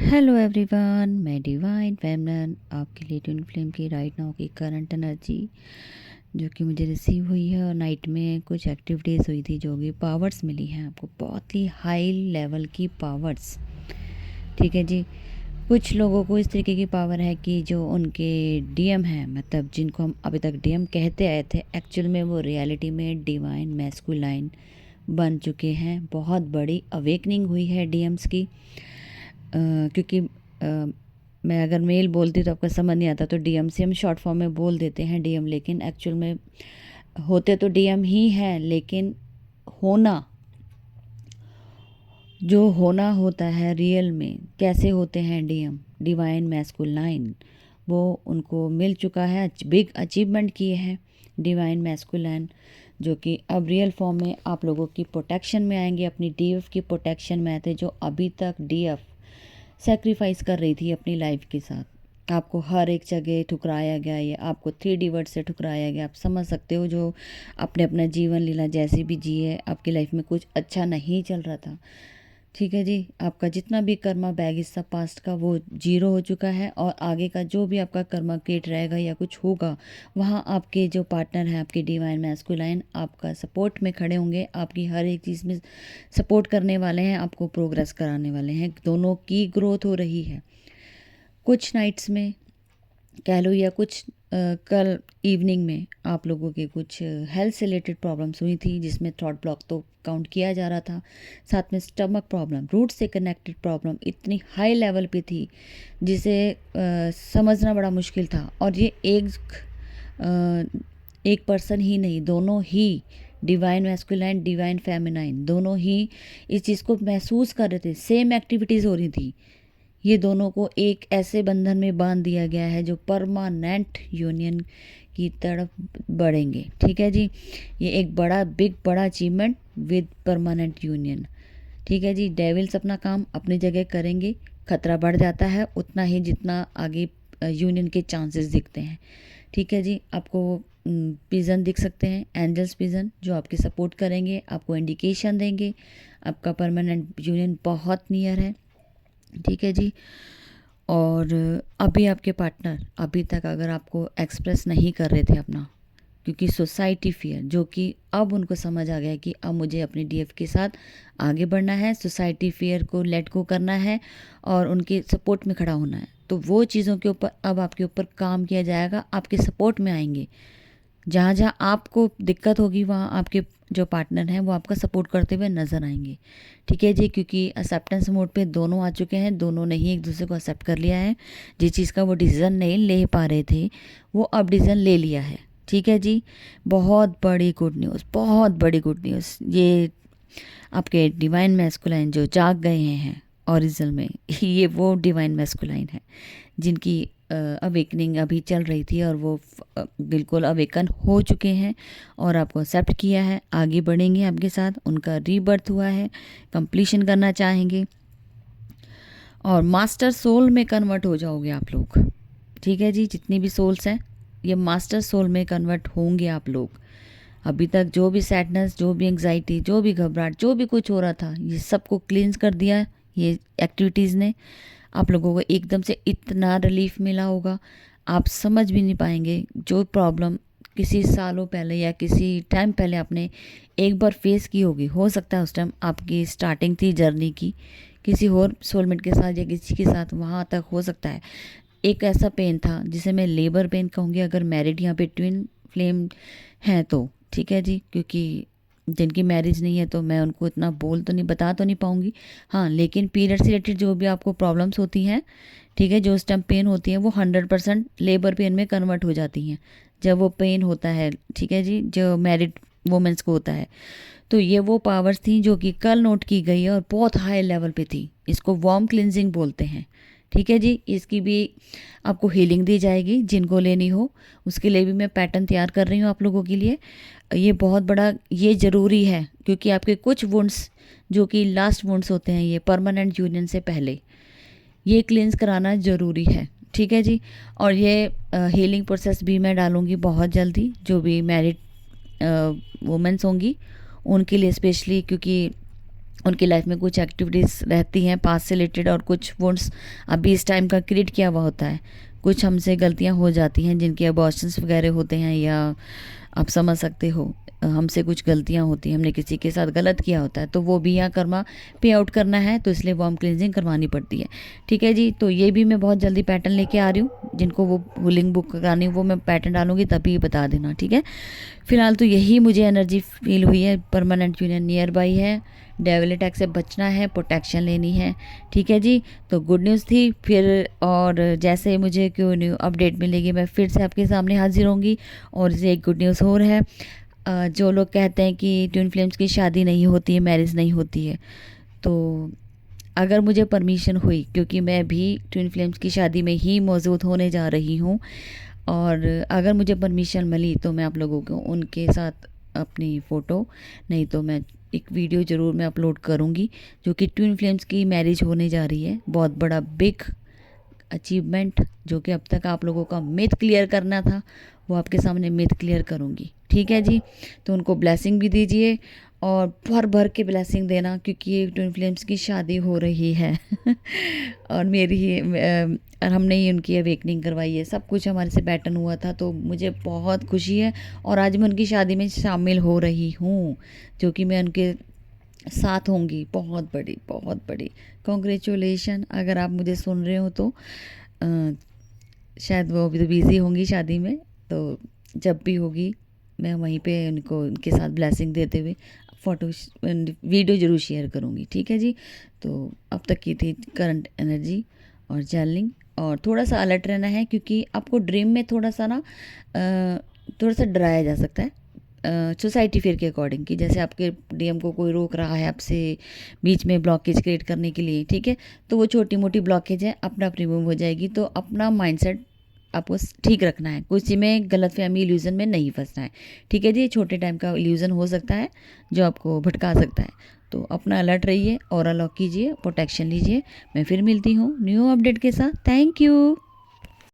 Hello everyone, मैं divine फेमनन आपके लिए ट्विन फ्लेम की राइट नाउ की करंट एनर्जी जो कि मुझे रिसीव हुई है। और नाइट में कुछ एक्टिविटीज़ हुई थी जो कि पावर्स मिली हैं आपको, बहुत ही हाई लेवल की पावर्स। ठीक है जी। कुछ लोगों को इस तरीके की पावर है कि जो उनके डीएम हैं, मतलब जिनको हम अभी तक डीएम कहते आए थे, एक्चुअल में वो रियलिटी में डिवाइन मैस्कुलाइन बन चुके हैं। बहुत बड़ी अवेकनिंग हुई है डीएम्स की। क्योंकि मैं अगर मेल बोलती तो आपको समझ नहीं आता, तो डीएम से हम शॉर्ट फॉर्म में बोल देते हैं डीएम, लेकिन एक्चुअल में होते तो डीएम ही हैं, लेकिन होना, जो होना होता है रियल में, कैसे होते हैं डीएम, डिवाइन मैस्कुलाइन, वो उनको मिल चुका है। बिग अचीवमेंट किए हैं डिवाइन मैस्कुलाइन, जो कि अब रियल फॉर्म में आप लोगों की प्रोटेक्शन में आएंगे, अपनी डीएफ की प्रोटेक्शन में आए थे। जो अभी तक डीएफ सेक्रीफाइस कर रही थी अपनी लाइफ के साथ, आपको हर एक जगह ठुकराया गया, या आपको 3D वर्ड से ठुकराया गया, आप समझ सकते हो। जो अपने अपना जीवन लीला जैसे भी जिए, आपकी लाइफ में कुछ अच्छा नहीं चल रहा था। ठीक है जी। आपका जितना भी कर्मा बैग इस सब पास्ट का, वो जीरो हो चुका है। और आगे का जो भी आपका कर्मा क्रिएट रहेगा या कुछ होगा, वहाँ आपके जो पार्टनर हैं, आपके डिवाइन मैस्कुलाइन, आपका सपोर्ट में खड़े होंगे, आपकी हर एक चीज़ में सपोर्ट करने वाले हैं, आपको प्रोग्रेस कराने वाले हैं। दोनों की ग्रोथ हो रही है। कुछ नाइट्स में कह लो, या कुछ कल इवनिंग में आप लोगों के कुछ हेल्थ से रिलेटेड प्रॉब्लम्स हुई थी, जिसमें थ्रॉट ब्लॉक तो काउंट किया जा रहा था, साथ में स्टमक प्रॉब्लम, रूट से कनेक्टेड प्रॉब्लम इतनी हाई लेवल पे थी जिसे समझना बड़ा मुश्किल था। और ये एक पर्सन ही नहीं, दोनों ही, डिवाइन मैस्कुलाइन डिवाइन फेमिनाइन, दोनों ही इस चीज़ को महसूस कर रहे थे। सेम एक्टिविटीज़ हो रही थी। ये दोनों को एक ऐसे बंधन में बांध दिया गया है जो परमानेंट यूनियन की तरफ बढ़ेंगे। ठीक है जी। ये एक बड़ा अचीवमेंट विद परमानेंट यूनियन। ठीक है जी। डेविल्स अपना काम अपनी जगह करेंगे, खतरा बढ़ जाता है उतना ही जितना आगे यूनियन के चांसेस दिखते हैं। ठीक है जी। आपको पिजन दिख सकते हैं, एंजल्स पिजन, जो आपकी सपोर्ट करेंगे, आपको इंडिकेशन देंगे, आपका परमानेंट यूनियन बहुत नियर है। ठीक है जी। और अभी आपके पार्टनर अभी तक अगर आपको एक्सप्रेस नहीं कर रहे थे अपना, क्योंकि सोसाइटी फियर, जो कि अब उनको समझ आ गया कि अब मुझे अपनी डीएफ के साथ आगे बढ़ना है, सोसाइटी फियर को लेट गो करना है और उनके सपोर्ट में खड़ा होना है, तो वो चीज़ों के ऊपर अब आपके ऊपर काम किया जाएगा, आपके सपोर्ट में आएंगे। जहाँ जहाँ आपको दिक्कत होगी, वहाँ आपके जो पार्टनर हैं वो आपका सपोर्ट करते हुए नज़र आएंगे। ठीक है जी। क्योंकि एक्सेप्टेंस मोड पे दोनों आ चुके हैं, दोनों ने ही एक दूसरे को एक्सेप्ट कर लिया है। जिस चीज़ का वो डिसीज़न नहीं ले पा रहे थे, वो अब डिसीज़न ले लिया है। ठीक है जी। बहुत बड़ी गुड न्यूज़, बहुत बड़ी गुड न्यूज़। ये आपके डिवाइन मैस्कुलाइन जो जाग गए हैं ओरिजिनल में, ये वो डिवाइन मैस्कुलाइन है जिनकी अवेकनिंग अभी चल रही थी, और वो बिल्कुल अवेकन हो चुके हैं और आपको एक्सेप्ट किया है, आगे बढ़ेंगे आपके साथ। उनका रीबर्थ हुआ है, कंप्लीशन करना चाहेंगे और मास्टर सोल में कन्वर्ट हो जाओगे आप लोग। ठीक है जी। जितनी भी सोल्स हैं, ये मास्टर सोल में कन्वर्ट होंगे आप लोग। अभी तक जो भी सैडनेस, जो भी एंग्जाइटी, जो भी घबराहट, जो भी कुछ हो रहा था, ये सबको क्लींस कर दिया ये एक्टिविटीज़ ने। आप लोगों को एकदम से इतना रिलीफ मिला होगा, आप समझ भी नहीं पाएंगे। जो प्रॉब्लम किसी सालों पहले या किसी टाइम पहले आपने एक बार फेस की होगी, हो सकता है उस टाइम आपकी स्टार्टिंग थी जर्नी की किसी और सोलमेट के साथ या किसी के साथ, वहाँ तक हो सकता है एक ऐसा पेन था जिसे मैं लेबर पेन कहूँगी, अगर मैरिड यहाँ पे ट्विन फ्लेम हैं तो। ठीक है जी। क्योंकि जिनकी मैरिज नहीं है तो मैं उनको इतना बता तो नहीं पाऊँगी। हाँ, लेकिन पीरियड से रिलेटेड जो भी आपको प्रॉब्लम्स होती हैं, ठीक है, जो उस टाइम पेन होती है, वो 100% लेबर पेन में कन्वर्ट हो जाती हैं जब वो पेन होता है। ठीक है जी। जो मैरिड वुमेंस को होता है, तो ये वो पावर्स थी जो कि कल नोट की गई है और बहुत हाई लेवल पे थी। इसको वार्म क्लिनजिंग बोलते हैं। ठीक है जी। इसकी भी आपको हीलिंग दी जाएगी, जिनको लेनी हो उसके लिए भी मैं पैटर्न तैयार कर रही हूँ आप लोगों के लिए। ये बहुत बड़ा, ये ज़रूरी है, क्योंकि आपके कुछ वुंड्स जो कि लास्ट वुंड्स होते हैं, ये परमानेंट यूनियन से पहले, ये क्लींस कराना ज़रूरी है। ठीक है जी। और ये हीलिंग प्रोसेस भी मैं डालूँगी बहुत जल्दी, जो भी मैरिड वुमेंस होंगी उनके लिए स्पेशली, क्योंकि उनकी लाइफ में कुछ एक्टिविटीज़ रहती हैं पास से रिलेटेड, और कुछ वुंड्स अभी इस टाइम का क्रिएट किया हुआ होता है। कुछ हमसे गलतियां हो जाती हैं जिनके अबॉर्शंस वगैरह होते हैं, या आप समझ सकते हो हमसे कुछ गलतियां होती हैं, हमने किसी के साथ गलत किया होता है, तो वो भी यहाँ कर्मा पे आउट करना है, तो इसलिए वार्म क्लिनजिंग करवानी पड़ती है। ठीक है जी, तो ये भी मैं बहुत जल्दी पैटर्न लेके आ रही हूँ। जिनको वो हुलिंग बुक करानी वो मैं पैटर्न डालूंगी तभी बता देना, ठीक है। फिलहाल तो यही मुझे एनर्जी फील हुई है। परमानेंट यूनियन नियर बाई है, डेविल अटैक से बचना है, प्रोटेक्शन लेनी है। ठीक है जी, तो गुड न्यूज़ थी फिर, और जैसे मुझे क्यों न्यू अपडेट मिलेगी मैं फिर से आपके सामने हाजिर होंगी। और इसे एक गुड न्यूज़ और है, जो लोग कहते हैं कि ट्विन फ्लेम्स की शादी नहीं होती है, मैरिज नहीं होती है, तो अगर मुझे परमिशन हुई, क्योंकि मैं भी ट्विन फ्लेम्स की शादी में ही मौजूद होने जा रही हूँ, और अगर मुझे परमिशन मिली तो मैं आप लोगों को उनके साथ अपनी फ़ोटो, नहीं तो मैं एक वीडियो ज़रूर मैं अपलोड करूँगी, जो कि ट्विन फ्लेम्स की मैरिज होने जा रही है। बहुत बड़ा बिग अचीवमेंट, जो कि अब तक आप लोगों का मिथ क्लियर करना था, वो आपके सामने मिथ क्लियर करूँगी। ठीक है जी, तो उनको ब्लेसिंग भी दीजिए, और भर भर के ब्लेसिंग देना, क्योंकि ये ट्विन फ्लेम्स की शादी हो रही है और मेरी ही और हमने ही उनकी अवेकनिंग करवाई है। सब कुछ हमारे से पैटर्न हुआ था, तो मुझे बहुत खुशी है, और आज मैं उनकी शादी में शामिल हो रही हूँ, जो कि मैं उनके साथ होंगी। बहुत बड़ी कॉन्ग्रेचुलेशन। अगर आप मुझे सुन रहे हो तो शायद वो अभी तो बिज़ी होंगी शादी में, तो जब भी होगी मैं वहीं पे उनको उनके साथ ब्लेसिंग देते हुए फ़ोटो वीडियो ज़रूर शेयर करूँगी। ठीक है जी, तो अब तक की थी करंट एनर्जी और चैनलिंग। और थोड़ा सा अलर्ट रहना है, क्योंकि आपको ड्रीम में थोड़ा सा ना थोड़ा सा डराया जा सकता है सोसाइटी फेयर के अकॉर्डिंग, कि जैसे आपके डीएम को कोई रोक रहा है आपसे बीच में ब्लॉकेज क्रिएट करने के लिए। ठीक है, तो वो छोटी मोटी ब्लॉकेज है, अपना आप रिमूव हो जाएगी। तो अपना माइंडसेट आपको ठीक रखना है, किसी में गलतफहमी इल्यूज़न में नहीं फंसना है। ठीक है जी, छोटे टाइम का इल्यूज़न हो सकता है जो आपको भटका सकता है, तो अपना अलर्ट रहिए और अनलॉक कीजिए, प्रोटेक्शन लीजिए। मैं फिर मिलती हूँ न्यू अपडेट के साथ। Thank you.